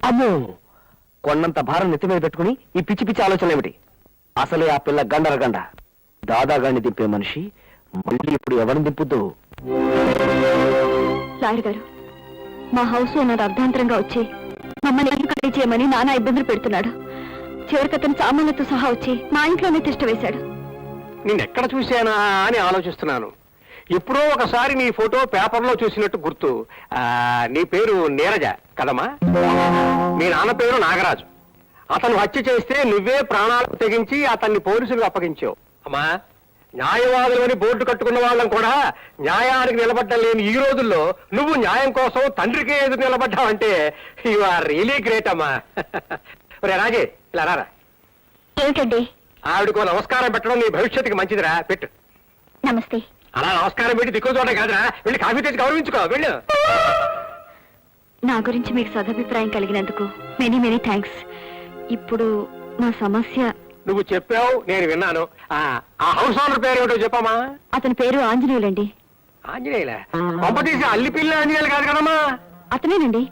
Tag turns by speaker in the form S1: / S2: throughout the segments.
S1: అమ్మో, కొండంత భారం నెత్తి మీద పెట్టుకుని ఈ పిచ్చి పిచ్చి ఆలోచనలు ఏమిటి? అసలే ఆ పిల్ల గండ దాదాగాన్ని దింపే మనిషి మళ్ళీ ఇప్పుడు ఎవరిని దింపుద్దు?
S2: లాయర్ గారు, మా హౌస్ ఓనర్ అర్ధాంతరంగా వచ్చి మమ్మల్ని ఇల్లు ఖాళీ చేయమని నానా ఇబ్బందులు పెడుతున్నాడు. చివరికి అతను సామాన్లతో సహా వచ్చి మా ఇంట్లోనే తిష్ట వేశాడు.
S3: నేనెక్కడ చూశానా అని ఆలోచిస్తున్నాను. ఎప్పుడో ఒకసారి నీ ఫోటో పేపర్లో చూసినట్టు గుర్తు. నీ పేరు నీరజ కదమ్మా? మీ నాన్న పేరు నాగరాజు. అతను హత్య చేస్తే నువ్వే ప్రాణాలకు తెగించి అతన్ని పోలీసులకు అప్పగించావు. అమ్మా, న్యాయవాదులు అని బోర్డు కట్టుకున్న వాళ్ళం కూడా న్యాయానికి నిలబడ్డం లేని ఈ రోజుల్లో నువ్వు న్యాయం కోసం తండ్రికే ఎదురు నిలబడ్డావంటే యు ఆర్ రియలీ గ్రేట్ అమ్మా. ఒరే రాజే, ఇలా రారా.
S2: ఏమిటండి?
S3: ఆవిడకు నమస్కారం పెట్టడం నీ భవిష్యత్తుకి మంచిదిరా, పెట్టు.
S2: నమస్తే.
S3: అలా నమస్కారం పెట్టి దిక్కు చూడడం కాదురా, వెళ్ళి కాఫీ తెచ్చి గౌరవించుకో, వెళ్ళు.
S2: నా గురించి మీకు సదభిప్రాయం కలిగినందుకు మెనీ మెనీ థ్యాంక్స్. ఇప్పుడు మా సమస్య.
S3: నువ్వు చెప్పావు, నేను విన్నాను. ఆ హౌస్ ఓనర్ పేరు ఏమిటో చెప్పమ్మా.
S2: అతని పేరు ఆంజనేయులండి.
S3: ఆంజనేయులే? పంప తీసి అల్లి పిల్ల ఆంజనేయులు కాదు కదమ్మా?
S2: అతనేనండి.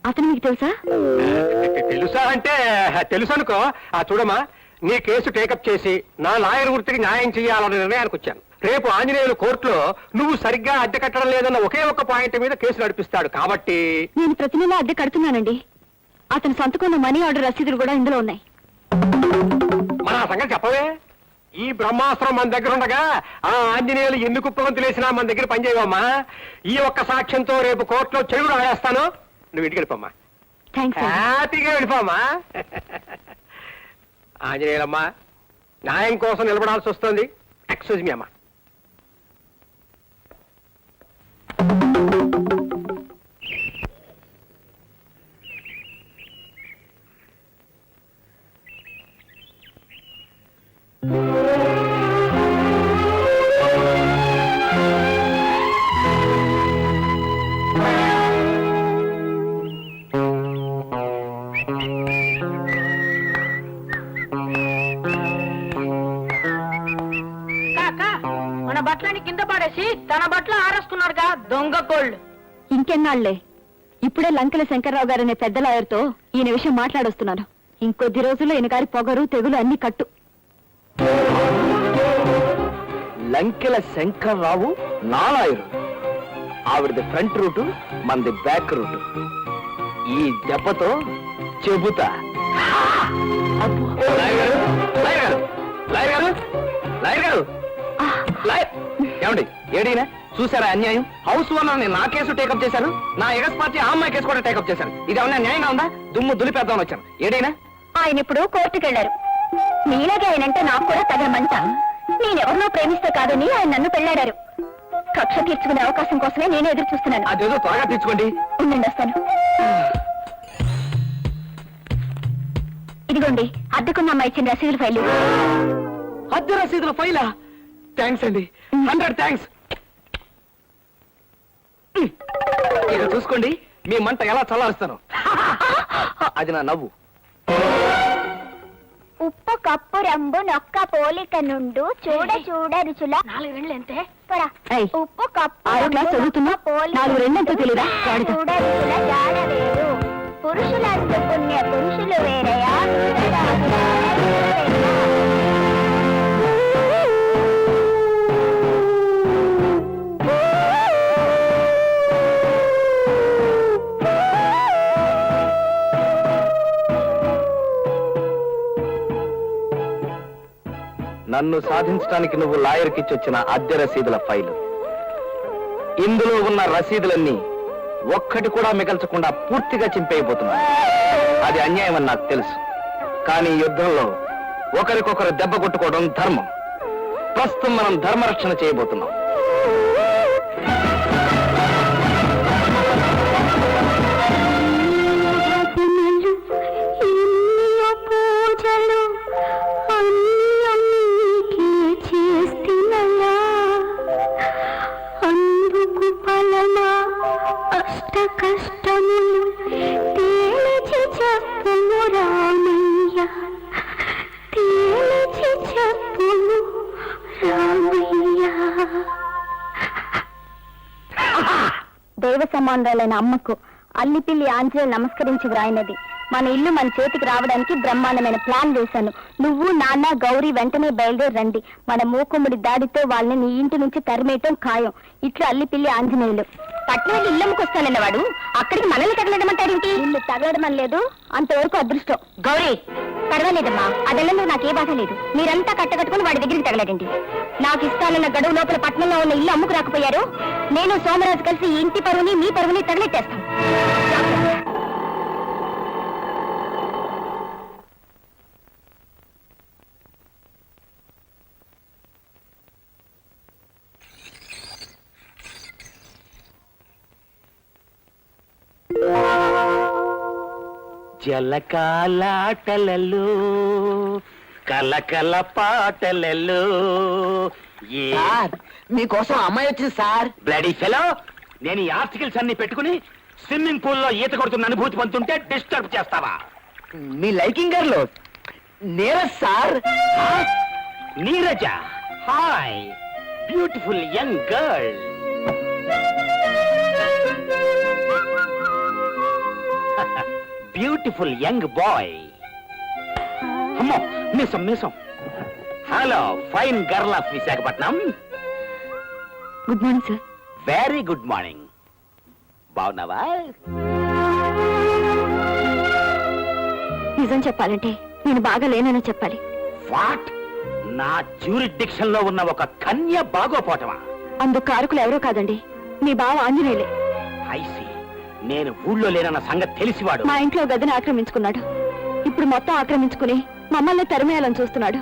S2: అతను మీకు తెలుసా?
S3: తెలుసా అంటే తెలుసు అనుకో. చూడమ్మా, నీ కేసు టేకప్ చేసి నా లాయర్ వృత్తికి న్యాయం చేయాలనే నిర్ణయానికి వచ్చాను. రేపు ఆంజనేయులు కోర్టులో నువ్వు సరిగ్గా అద్దె కట్టడం లేదన్న ఒకే ఒక్క పాయింట్ మీద కేసు నడిపిస్తాడు. కాబట్టి
S2: నేను ప్రతి నెల అద్దె కడుతున్నానండి. అతను సంతకున్న మనీ ఆర్డర్ రసీదులు కూడా ఇందులో ఉన్నాయి.
S3: మన సంగతి చెప్పవే. ఈ బ్రహ్మాస్త్రం మన దగ్గర ఉండగా ఆ ఆంజనేయులు ఎన్ని కుప్పగంతులు వేసినా మన దగ్గర పనిచేయవమ్మా. ఈ ఒక్క సాక్ష్యంతో రేపు కోర్టులో చెరువులు ఆడేస్తాను. నువ్వు ఇంటికి వెళ్ళిపోమ్మా, హ్యాపీగా వెళ్ళిపోమ్మా. ఆంజనేయులమ్మా, న్యాయం కోసం నిలబడాల్సి వస్తుంది. ఎక్స్క్యూజ్ మీ అమ్మా.
S4: మన బట్టలని కింద పడేసి తన బట్టలు ఆరేస్తున్నారుగా దొంగ కోళ్ళు.
S2: ఇంకెన్నాళ్లే? ఇప్పుడే లంకెల శంకర్రావు గారనే పెద్ద లాయర్తో ఈయన విషయం మాట్లాడొస్తున్నాను. ఇంకొద్ది రోజుల్లో ఈయన గారి పొగరు తెగులు అన్ని కట్టు.
S1: లంకెల శంకర్రావు నా లాయరు. ఆవిడది ఫ్రంట్ రూటు, మనది బ్యాక్ రూటు. ఈ దెబ్బతో చెబుతా. ఏమండి, ఏడీనా చూసారా అన్యాయం? హౌస్ ఓనర్ నా కేసు టేకప్ చేశారు, నా ఎగస్ పార్టీ ఆ అమ్మాయి కేసు కూడా టేకప్ చేశారు. ఇది ఏమన్నా న్యాయంగా ఉందా? దుమ్ము దులిపేద్దామని వచ్చాను. ఏడీనా
S2: ఆయన ఇప్పుడు కోర్టుకు వెళ్లారు. మీలాగే ఆయనంటే నాకు కూడా తగిన మంట. నేనెవరినో ప్రేమిస్తే కాదని ఆయన నన్ను పెళ్లాడారు. కక్ష తీర్చుకునే అవకాశం కోసమే నేను ఎదురు చూస్తున్నాను.
S1: అదేదో త్వరగా తీర్చుకోండి.
S2: ఉండండి, వస్తాను. ఇదిగోండి, అద్దెకున్న అమ్మాయి ఇచ్చిన రసీదుల ఫైలు.
S1: అద్దె రసీదుల ఫైలా? థ్యాంక్స్ అండి, 100 థ్యాంక్స్. ఇక చూసుకోండి మీ మంట ఎలా చల్లారుస్తాను. అది నా నవ్వు.
S5: ఉప్పు కప్పు రంబు నొక్క పోలిక నుండు చూడ చూడ రుచుల
S4: 4 రెండ్లు ఎంతే?
S5: ఉప్పు కప్పు
S2: 6వ క్లాస్ చదువుతున్నా, 4 రెండంతో తెలీదా?
S5: చూడ రుచుల జాడ వేరు పురుషులందు పుణ్య పురుషులు వేరయా.
S1: నన్ను సాధించడానికి నువ్వు లాయర్కి ఇచ్చొచ్చిన అద్దె రసీదుల ఫైలు. ఇందులో ఉన్న రసీదులన్నీ ఒక్కటి కూడా మిగల్చకుండా పూర్తిగా చింపేయబోతున్నాను. అది అన్యాయం అని నాకు తెలుసు. కానీ యుద్ధంలో ఒకరికొకరు దెబ్బ కొట్టుకోవడం ధర్మం. ప్రస్తుతం మనం ధర్మరక్షణ చేయబోతున్నాం.
S2: దైవ సమానురాలైన అమ్మకు అల్లిపిల్లి ఆంజనేయులు నమస్కరించి వ్రాయినది. మన ఇల్లు మన చేతికి రావడానికి బ్రహ్మాండమైన ప్లాన్ వేశాను. నువ్వు, నాన్న, గౌరీ వెంటనే బయలుదేరి రండి. మన మూకుమ్మడి దాడితో వాళ్ళని నీ ఇంటి నుంచి తరిమేయటం ఖాయం. ఇట్లా అల్లిపిల్లి ఆంజనేయులు. పట్నం వెళ్ళి ఇల్లమ్మకొస్తానన్న వాడు అక్కడికి మనల్ని తగలడమంటారేంటి? ఇల్లు తగలడమని లేదు, అంతవరకు అదృష్టం. గౌరీ, పర్వాలేదమ్మా, అదెల్లందుకు నాకే బాధ లేదు. మీరంతా కట్టకట్టుకుని వాడి దగ్గరికి తగలడండి. నాకు ఇస్తానన్న గడువు లోపల పట్నంలో ఉన్న ఇల్లు అమ్ముకు రాకపోయారు, నేను సోమరాజు కలిసి ఈ ఇంటి పరువుని మీ పరువుని తగలెట్టేస్తాం.
S1: జలకాలాటలలో కలకల పాటలలో
S6: సార్ మీకోసం అమ్మాయి వచ్చింది సార్.
S1: బ్లడీ ఫెలో, నేను ఈ ఆర్టికల్స్ అన్ని పెట్టుకుని స్విమ్మింగ్ పూల్ లో ఈత కొడుతున్న అనుభూతి పొందుతుంటే డిస్టర్బ్ చేస్తావా?
S6: మీ liking girl Neeraj sir.
S1: Neeraja, hi, beautiful young girl. Beautiful young boy. అమ్మో, మీసం మీసం. Hello, fine girl of Visakhapatnam.
S2: Good morning sir.
S1: Very good morning. బాగున్నావా?
S2: నిజం చెప్పాలంటే నేను బాగా లేనని చెప్పాలి.
S1: వాట్? నా జ్యూరిడిక్షన్ లో ఉన్న ఒక కన్య బాగోపోవటమా?
S2: అందుకు కారకులు ఎవరో కాదండి, మీ బావ ఆంజనేయులే.
S1: ఐసి, నేను ఊళ్ళో లేనన్న సంగతి తెలిసివాడు
S2: మా ఇంట్లో గదిని ఆక్రమించుకున్నాడు. ఇప్పుడు మొత్తం ఆక్రమించుకుని మమ్మల్ని తరిమేయాలని చూస్తున్నాడు.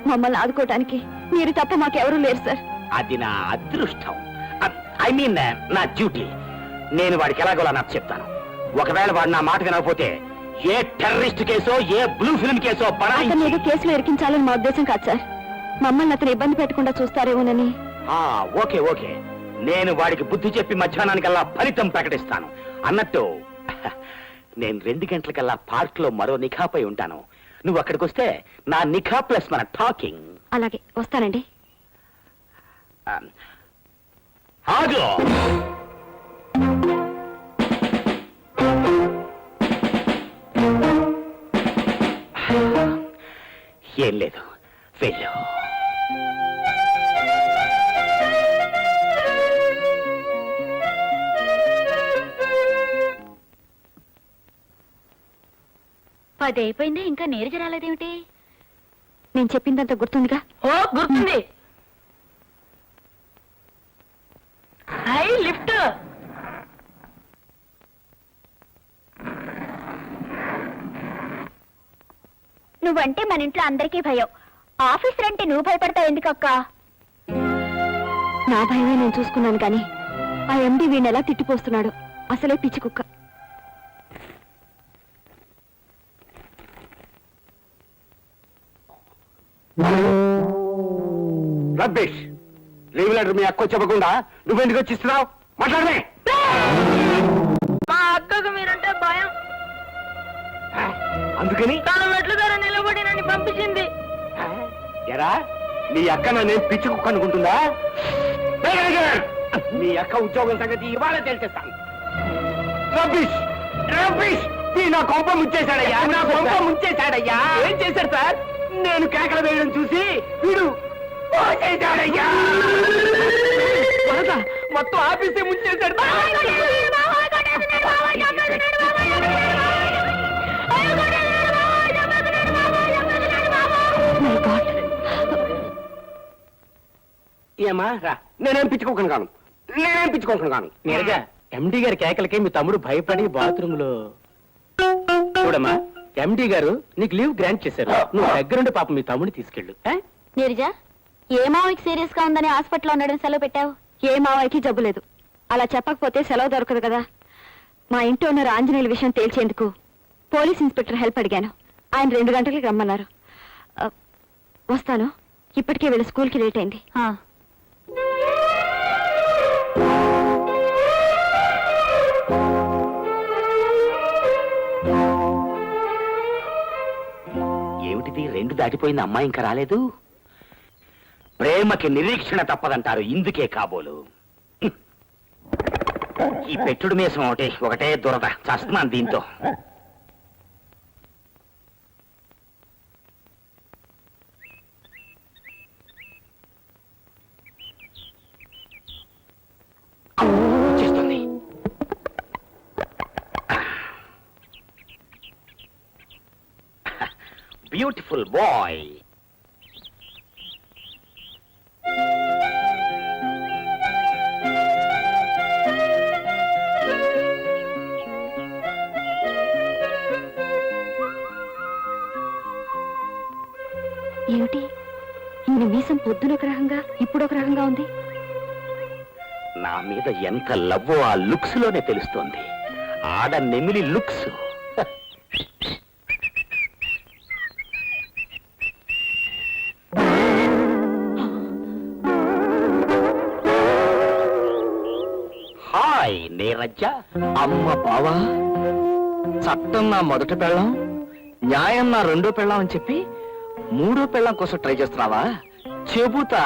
S2: మమ్మల్ని ఆదుకోవటానికి మీరు తప్ప మాకెవరూ లేరు సార్.
S1: అది నా అదృష్టం. ఐ మీన్ నా డ్యూటీ. నేను వాడికి ఎలాగోలా నాకు చెప్తాను. ఒకవేళ వాడు నా మాట వినకపోతే ఏ టెర్రరిస్ట్ కేసో ఏ బ్లూ ఫిల్మ్ కేసో
S2: అతను ఏదో కేసులో ఇరికించాలని మా ఉద్దేశం కాదు సార్. మమ్మల్ని అతను ఇబ్బంది పెట్టకుండా చూస్తారేమోనని.
S1: ఓకే ఓకే, నేను వాడికి బుద్ధి చెప్పి మధ్యాహ్నానికల్లా ఫలితం ప్రకటిస్తాను. అన్నట్టు నేను 2 గంటలకల్లా పార్క్ లో మరో నిఖాపై ఉంటాను. నువ్వు అక్కడికి వస్తే నా నిఖా ప్లస్ మన టాకింగ్.
S2: అలాగే వస్తానండి.
S1: ఆగు. ఏం లేదు, వెళ్ళు.
S2: అది అయిపోయింది, ఇంకా నీరజ రాలేదేమిటి? నేను చెప్పిందంత గుర్తుందిగా?
S4: ఓ గుర్తుంది. High lift.
S2: నువ్వంటే మన ఇంట్లో అందరికీ భయం. ఆఫీసర్ అంటే నువ్వు భయపడతావు ఎందుకక్క? నా భయమే నేను చూసుకున్నాను కానీ ఆ ఎండి వీణ్ ఎలా తిట్టిపోస్తున్నాడు. అసలే పిచ్చి కుక్క.
S3: రబ్బేష్, లీవ్ లెటర్ మీ అక్క చెప్పకుండా నువ్వెందుకు వచ్చిస్తున్నావు? మాట్లాడమే.
S4: మా అక్కకు మీరంటే భయం.
S3: అందుకని
S4: తన మెట్ల ధర నిలబడి నన్ను పంపించింది.
S3: ఎరా, నీ అక్క నన్ను పిచ్చి కుక్క అనుకుంటుందా? మీ అక్క ఉద్యోగం సంగతి ఇవాళ తెలిసేస్తాను. రబ్బిష్ రబ్బిష్, నా కొంప ముంచేశాడయ్యా, నా కొంప ముంచేశాడయ్యా. ఏం చేశాడు సార్? నేను కేకలు వేయడం చూసి వీడు పోసేశాడయ్యా. మొత్తం ఆఫీసే ముంచేశాడు. ఏమా రా, నేనేం పిచ్చుకోకుండా కాను, నేనేం పిచ్చుకోకుండా కాను.
S6: నీరజ, ఎండి గారి కేకలకి మీ తమ్ముడు భయపడి బాత్రూమ్ లో. చూడమ్మా, ఎండి గారు నీకు లీవ్ గ్రాంట్ చేశారు. నువ్వు దగ్గరుండి పాప మీ తమ్ముడిని తీసుకెళ్ళు.
S2: నీరజ, ఏ మావయ్యకి సీరియస్ గా ఉందని హాస్పిటల్లో ఉండడం సెలవు పెట్టావు? ఏ మావయ్యకి జబ్బు లేదు. అలా చెప్పకపోతే సెలవు దొరకదు కదా. మా ఇంటి ఓనర్ ఆంజనేయుల విషయం తేల్చేందుకు పోలీస్ ఇన్స్పెక్టర్ హెల్ప్ అడిగాను. ఆయన 2 గంటలకి రమ్మన్నారు. వస్తాను. ఇప్పటికే వీళ్ళ స్కూల్కి లేట్ అయింది.
S1: ఏమిటిది, 2 దాటిపోయింది, అమ్మాయి ఇంకా రాలేదు? ప్రేమకి నిరీక్షణ తప్పదంటారు, ఇందుకే కాబోలు. ఈ పెట్టుడు మీసం ఒకటే దురద చస్తున్నాను దీంతో. వచ్చేస్తుంది. Beautiful bye.
S2: ఏమిటి ఈయన మీసం పొద్దున ఒక రకంగా ఇప్పుడు ఒక రకంగా ఉంది?
S1: నా మీద ఎంత లవ్వో ఆ లుక్స్ లోనే తెలుస్తోంది. ఆడ నెమిలి లుక్స్. హాయ్ నీరజ్జ. అమ్మ బావా, చట్టం నా మొదటి పెళ్ళం, న్యాయం నా రెండో పెళ్ళం అని చెప్పి మూడో పెళ్ళం కోసం ట్రై చేస్తున్నావా? చెబుతా.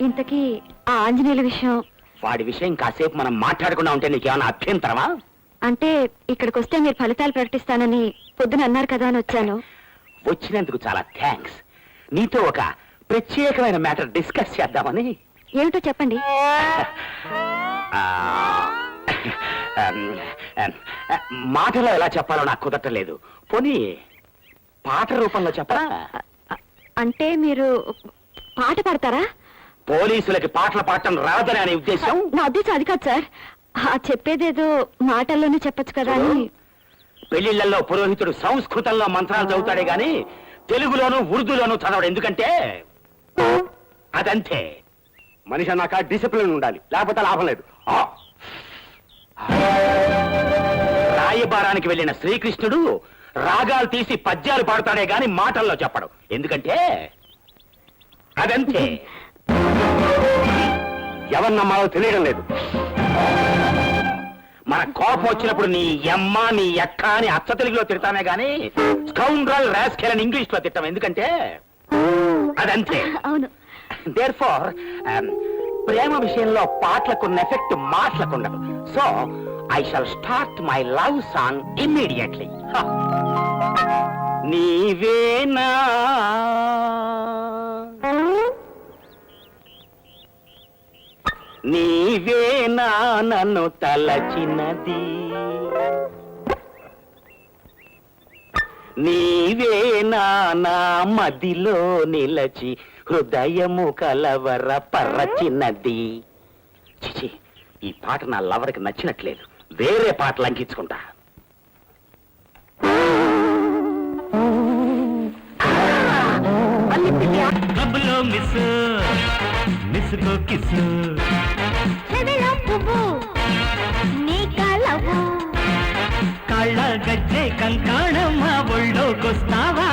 S2: ఇంతకీ ఆ ఆంజనేయుల విషయం?
S1: వాడి విషయం కాసేపు మనం మాట్లాడకుండా ఉంటే నీకేమైనా అభ్యంతరమా?
S2: అంటే ఇక్కడికి వస్తే మీరు ఫలితాలు ప్రకటిస్తానని పొద్దున అన్నారు కదా అని వచ్చాను.
S1: వచ్చినందుకు చాలా థ్యాంక్స్. నీతో ఒక ప్రత్యేకమైన మ్యాటర్ డిస్కస్ చేద్దామని.
S2: ఏమిటో చెప్పండి.
S1: ఆ, మాటలో ఎలా చెప్పాలో నాకు కుదరలేదు. పోనీ పాట రూపంలో చెప్పరా?
S2: అంటే మీరు పాట పాడతారా?
S1: పోలీసులకి పాటలు పాడటం రాదని అనే ఉద్దేశం?
S2: నా ఉద్దేశం అది కాదు సార్. చెప్పేదేదో మాటల్లోనే చెప్పొచ్చు కదా అని.
S1: పెళ్లిళ్లలో పురోహితుడు సంస్కృతంలో మంత్రాలు చదువుతాడే గాని తెలుగులోను ఉర్దూలోను చదవడు. ఎందుకంటే అదంతే. మనిషి అన్నాక డిసిప్లిన్ ఉండాలి, లేకపోతే లాభం లేదు. రాయబారానికి వెళ్ళిన శ్రీకృష్ణుడు రాగాలు తీసి పద్యాలు పాడతాడే గాని మాటల్లో చెప్పడు. ఎందుకంటే అదంతే. ఎవరు నమ్మాలో తెలియడం లేదు. మన కోపం వచ్చినప్పుడు నీ అమ్మ నీ అక్క అని అచ్చ తెలుగులో తిడతానే గాని స్కౌండ్రల్ రాస్కెల్ అని ఇంగ్లీష్ లో తిట్టాం. ఎందుకంటే అదంతే.
S2: అవును.
S1: దేర్ఫోర్ ప్రేమ విషయంలో పాటలకున్న ఎఫెక్ట్ మాటలకుండదు. So I shall start my love song immediately. నీవేనా నీవేనా నన్ను తలచినది, నీవేనా నా మదిలో నిలచి హృదయము కలవర పరచినది. చిచి, ఈ పాట నా లవర్కి నచ్చినట్లేదు. వేరే పాటలు అంకించుకుంటా.
S6: క్లబ్లో మిస్ మిస్కో కిస్ కళ్ళ గజ్జే కంకాణమ్మ ఒళ్ళోకొస్తావా?